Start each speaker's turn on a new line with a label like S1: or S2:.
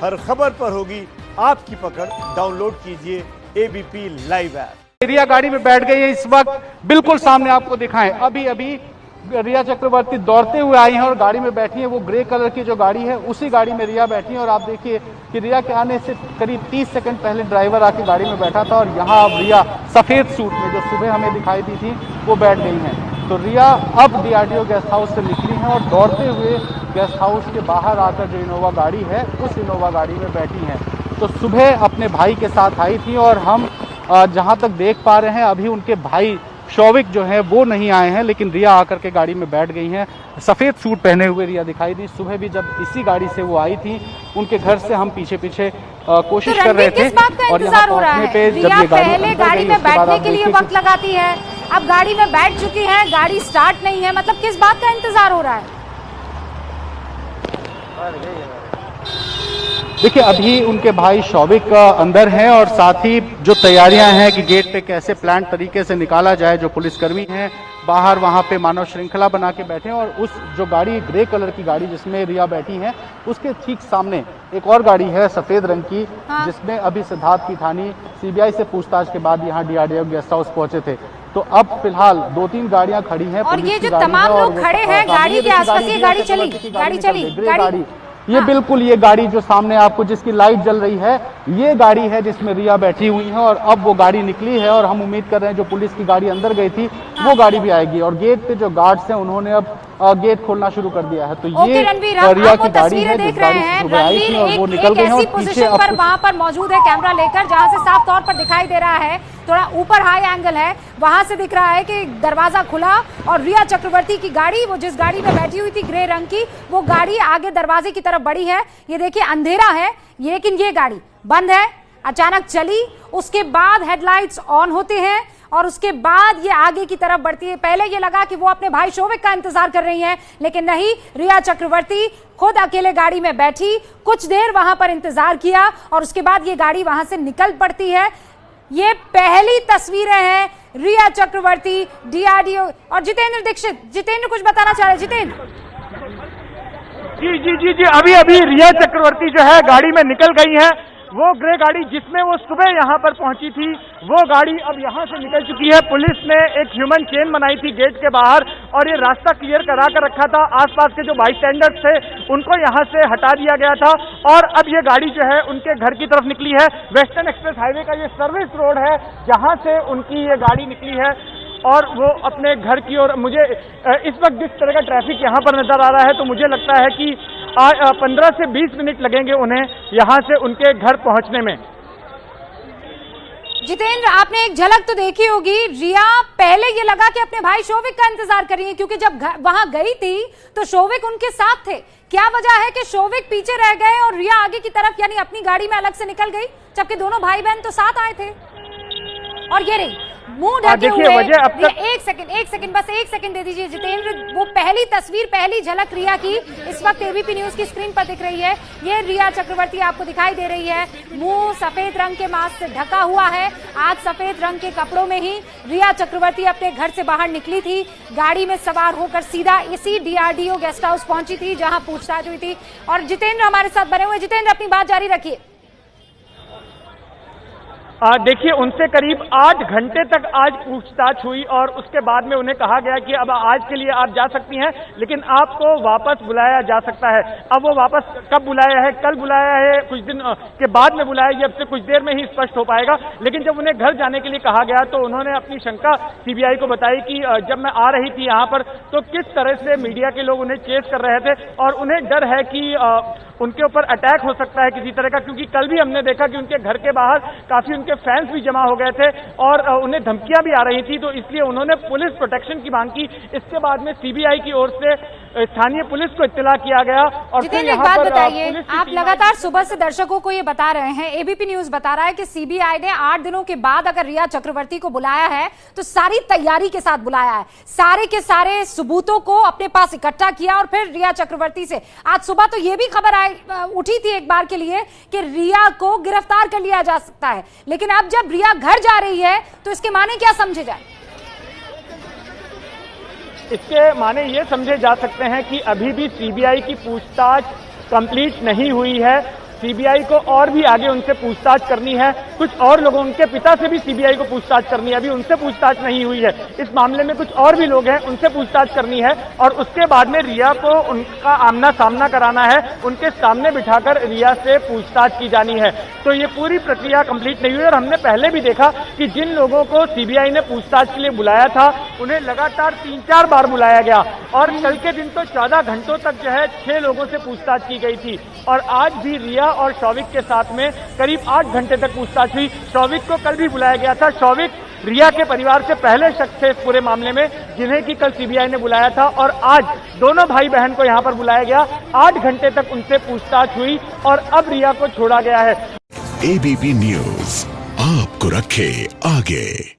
S1: हर खबर पर होगी आपकी पकड़। डाउनलोड कीजिए एबीपी लाइव ऐप।
S2: रिया गाड़ी में बैठ गई है इस वक्त, बिल्कुल सामने आपको दिखाएं। अभी अभी रिया चक्रवर्ती दौड़ते हुए आई हैं और गाड़ी में बैठी है। वो ग्रे कलर की जो गाड़ी है उसी गाड़ी में रिया बैठी है। और आप देखिए कि रिया के आने से करीब 30 सेकंड पहले ड्राइवर आके गाड़ी में बैठा था और यहाँ अब रिया सफेद सूट में जो सुबह हमें दिखाई दी थी वो बैठ गई हैं। तो रिया अब डीआरडीओ गेस्ट हाउस से निकली हैं और दौड़ते हुए गेस्ट हाउस के बाहर आकर जो इनोवा गाड़ी है उस इनोवा गाड़ी में बैठी हैं। तो सुबह अपने भाई के साथ आई थी और हम जहां तक देख पा रहे हैं अभी उनके भाई शौविक जो है वो नहीं आए हैं, लेकिन रिया आकर के गाड़ी में बैठ गई हैं। सफ़ेद सूट पहने हुए रिया दिखाई दी। सुबह भी जब इसी गाड़ी से वो आई थी उनके घर से हम पीछे पीछे कोशिश कर रहे थे। और यहाँ पहुंचने पे जब ये
S3: पहले गाड़ी में बैठने के लिए वक्त लगाती है, अब गाड़ी में बैठ चुकी है, गाड़ी स्टार्ट नहीं है, मतलब किस बात का इंतजार हो रहा है?
S2: देखिए अभी उनके भाई शौविक अंदर हैं और साथ ही जो तैयारियां हैं कि गेट पे कैसे प्लान तरीके से निकाला जाए। जो पुलिसकर्मी हैं बाहर वहां पे मानव श्रृंखला बना के बैठे हैं और उस जो गाड़ी ग्रे कलर की गाड़ी जिसमें रिया बैठी है उसके ठीक सामने एक और गाड़ी है सफेद रंग की, जिसमें अभी सिद्धार्थ पीठानी सीबीआई से पूछताछ के बाद यहाँ डीआरडीओ गेस्ट हाउस पहुंचे थे। तो अब फिलहाल 2-3 गाड़ियां खड़ी हैं
S3: और ये जो तमाम लोग खड़े हैं गाड़ी के आसपास, ये गाड़ी चली
S2: गाड़ी ये बिल्कुल ये गाड़ी जो सामने आपको जिसकी लाइट जल रही है ये गाड़ी है जिसमें रिया बैठी हुई है। और अब वो गाड़ी निकली है और हम उम्मीद कर रहे हैं जो पुलिस की गाड़ी अंदर गई थी वो गाड़ी भी आएगी। और गेट पे जो गार्ड्स हैं उन्होंने अब गेट खोलना शुरू कर दिया है। तो ये रिया की गाड़ी है जिस गाड़ी से सुबह आई थी और वो निकल गई है। और पीछे
S3: पर वहां पर मौजूद है कैमरा लेकर, जहां से साफ तौर पर दिखाई दे रहा है, थोड़ा ऊपर हाई एंगल है, वहां से दिख रहा है कि दरवाजा खुला और रिया चक्रवर्ती की गाड़ी, वो जिस गाड़ी में बैठी हुई थी ग्रे रंग की, वो गाड़ी आगे दरवाजे की तरफ बढ़ी है। ये देखिए अंधेरा है लेकिन ये गाड़ी बंद है, अचानक चली, उसके बाद हेडलाइट्स ऑन होते हैं और उसके बाद ये आगे की तरफ बढ़ती है। पहले ये लगा कि वो अपने भाई शौविक का इंतजार कर रही हैं, लेकिन नहीं, रिया चक्रवर्ती खुद अकेले गाड़ी में बैठी, कुछ देर वहां पर इंतजार किया और उसके बाद ये गाड़ी वहां से निकल पड़ती है। ये पहली तस्वीरें हैं रिया चक्रवर्ती, डीआरडीओ और जितेंद्र दीक्षित। जितेंद्र कुछ बताना चाह रहे? जितेंद्र
S4: जी अभी रिया चक्रवर्ती जो है गाड़ी में निकल गई है। वो ग्रे गाड़ी जिसमें वो सुबह यहाँ पर पहुंची थी वो गाड़ी अब यहाँ से निकल चुकी है। पुलिस ने एक ह्यूमन चेन बनाई थी गेट के बाहर और ये रास्ता क्लियर करा कर रखा था। आसपास के जो बाईस्टैंडर्स थे उनको यहाँ से हटा दिया गया था और अब ये गाड़ी जो है उनके घर की तरफ निकली है। वेस्टर्न एक्सप्रेस हाईवे का ये सर्विस रोड है जहाँ से उनकी ये गाड़ी निकली है और वो अपने घर की ओर। मुझे इस वक्त जिस तरह का ट्रैफिक यहाँ पर नजर आ रहा है तो मुझे लगता है कि 15 से 20 मिनट लगेंगे उन्हें यहाँ से उनके घर पहुँचने में।
S3: जितेंद्र, आपने एक झलक तो देखी होगी, रिया पहले ये लगा कि अपने भाई शौविक का इंतजार कर रही है, क्योंकि जब वहां गई थी तो शौविक उनके साथ थे। क्या वजह है कि शौविक पीछे रह गए और रिया आगे की तरफ यानी अपनी गाड़ी में अलग से निकल गई, जबकि दोनों भाई बहन तो साथ आए थे? और ये रही मुंह ढके हुए। एक सेकंड बस एक सेकंड दे दीजिए जितेंद्र। वो पहली तस्वीर, पहली झलक रिया की इस वक्त एबीपी न्यूज की स्क्रीन पर दिख रही है। ये रिया चक्रवर्ती आपको दिखाई दे रही है, मुंह सफेद रंग के मास्क से ढका हुआ है। आज सफेद रंग के कपड़ों में ही रिया चक्रवर्ती अपने घर से बाहर निकली थी, गाड़ी में सवार होकर सीधा इसी डीआरडीओ गेस्ट हाउस पहुंची थी जहां पूछताछ हुई थी। और जितेंद्र हमारे साथ बने हुए। जितेंद्र, अपनी बात जारी रखिए।
S4: देखिए उनसे करीब 8 घंटे तक आज पूछताछ हुई और उसके बाद में उन्हें कहा गया कि अब आज के लिए आप जा सकती हैं, लेकिन आपको वापस बुलाया जा सकता है। अब वो वापस कब बुलाया है, कल बुलाया है, कुछ दिन के बाद में बुलाया, ये अब से कुछ देर में ही स्पष्ट हो पाएगा। लेकिन जब उन्हें घर जाने के लिए कहा गया तो उन्होंने अपनी शंका सीबीआई को बताई कि जब मैं आ रही थी यहाँ पर तो किस तरह से मीडिया के लोग उन्हें चेस कर रहे थे और उन्हें डर है कि उनके ऊपर अटैक हो सकता है किसी तरह का, क्योंकि कल भी हमने देखा कि उनके घर के बाहर काफी उनके फैंस भी जमा हो गए थे और उन्हें धमकियां भी आ रही थी। तो इसलिए उन्होंने पुलिस प्रोटेक्शन की मांग की। इसके बाद में सीबीआई की ओर से स्थानीय पुलिस को इत्तला किया गया। और फिर
S3: एक बात बताइए, आप लगातार सुबह से दर्शकों को ये बता रहे हैं, एबीपी न्यूज बता रहा है कि सीबीआई ने 8 दिनों के बाद अगर रिया चक्रवर्ती को बुलाया है तो सारी तैयारी के साथ बुलाया है, सारे के सारे सबूतों को अपने पास इकट्ठा किया और फिर रिया चक्रवर्ती से आज सुबह तो ये भी खबर उठी थी एक बार के लिए कि रिया को गिरफ्तार कर लिया जा सकता है। लेकिन अब जब रिया घर जा रही है तो इसके माने क्या समझे जाए?
S4: इसके माने ये समझे जा सकते हैं कि अभी भी सीबीआई की पूछताछ कंप्लीट नहीं हुई है सीबीआई को और भी आगे उनसे पूछताछ करनी है। कुछ और लोगों, उनके पिता से भी सीबीआई को पूछताछ करनी है, अभी उनसे पूछताछ नहीं हुई है। इस मामले में कुछ और भी लोग हैं, उनसे पूछताछ करनी है और उसके बाद में रिया को उनका आमना सामना कराना है, उनके सामने बिठाकर रिया से पूछताछ की जानी है। तो ये पूरी प्रक्रिया कंप्लीट नहीं हुई और हमने पहले भी देखा कि जिन लोगों को सीबीआई ने पूछताछ के लिए बुलाया था उन्हें लगातार 3-4 बार बुलाया गया और कल के दिन तो 14 घंटों तक जो है 6 लोगों से पूछताछ की गई थी और आज भी रिया और शौविक के साथ में करीब 8 घंटे तक पूछताछ हुई। शौविक को कल भी बुलाया गया था। शौविक रिया के परिवार से पहले शख्स थे इस पूरे मामले में जिन्हें कि कल सीबीआई ने बुलाया था और आज दोनों भाई बहन को यहां पर बुलाया गया। 8 घंटे तक उनसे पूछताछ हुई और अब रिया को छोड़ा गया है।
S5: एबीपी न्यूज आपको रखे आगे।